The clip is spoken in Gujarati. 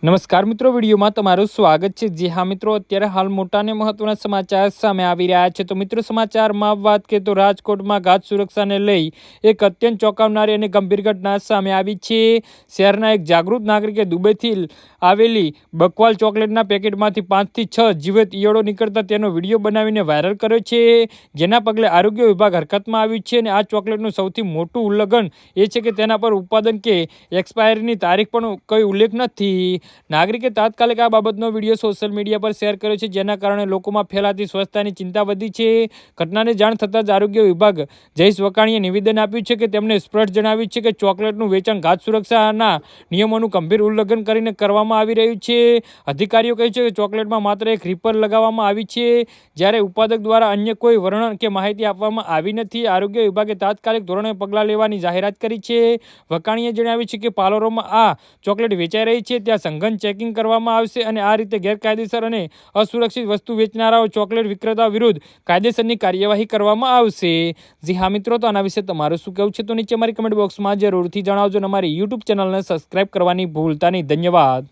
નમસ્કાર મિત્રો, વિડીયોમાં તમારું સ્વાગત છે। જી હા મિત્રો, અત્યારે હાલ મોટા અને મહત્વના સમાચાર સામે આવી રહ્યા છે। તો મિત્રો, સમાચારમાં વાત કરીએ તો રાજકોટમાં ઘાત સુરક્ષાને લઈ એક અત્યંત ચોંકાવનારી અને ગંભીર ઘટના સામે આવી છે। શહેરના એક જાગૃત નાગરિકે દુબઈથી આવેલી બકવાલ ચોકલેટના પેકેટમાંથી 5 થી 6 જીવત ઈયળો નીકળતા તેનો વિડીયો બનાવીને વાયરલ કર્યો છે, જેના પગલે આરોગ્ય વિભાગ હરકતમાં આવ્યું છે। અને આ ચોકલેટનું સૌથી મોટું ઉલ્લંઘન એ છે કે તેના પર ઉત્પાદન કે એક્સપાયરીની તારીખ પણ કોઈ ઉલ્લેખ નથી। નાગરિકે તાત્કાલિક આ બાબતનો વિડીયો સોશિયલ મીડિયા પર શેર કર્યો છે, જેના કારણે લોકોમાં ફેલાતી સ્વચ્છતાની ચિંતા વધી છે। ઘટનાની જાણ થતાં જ આરોગ્ય વિભાગ જયેશ વકાણીએ નિવેદન આપ્યું છે કે તેમણે સ્પષ્ટ જણાવ્યું છે કે ચોકલેટનું વેચાણ ઘાત સુરક્ષાના નિયમોનું ગંભીર ઉલ્લંઘન કરીને કરવામાં આવી રહ્યું છે। અધિકારીઓ કહે છે કે ચોકલેટમાં માત્ર એક રીપર લગાવવામાં આવી છે, જ્યારે ઉત્પાદક દ્વારા અન્ય કોઈ વર્ણન કે માહિતી આપવામાં આવી નથી। આરોગ્ય વિભાગે તાત્કાલિક ધોરણે પગલાં લેવાની જાહેરાત કરી છે। વકાણીએ જણાવ્યું છે કે પાર્લરોમાં આ ચોકલેટ વેચાઈ રહી છે ત્યાં સઘન ચેકિંગ કરવામાં આવશે અને આ રીતે ગેરકાયદેસર અને અસુરક્ષિત વસ્તુ વેચનારાઓ ચોકલેટ વિક્રેતાઓ વિરુદ્ધ કાયદેસરની કાર્યવાહી કરવામાં આવશે। જી હા મિત્રો, તો આના વિશે તમારું શું કહેવું છે તો નીચે અમારી કમેન્ટ બોક્સમાં જરૂરથી જણાવજો અને અમારી યુટ્યુબ ચેનલને સબસ્ક્રાઇબ કરવાની ભૂલતા નહીં। ધન્યવાદ।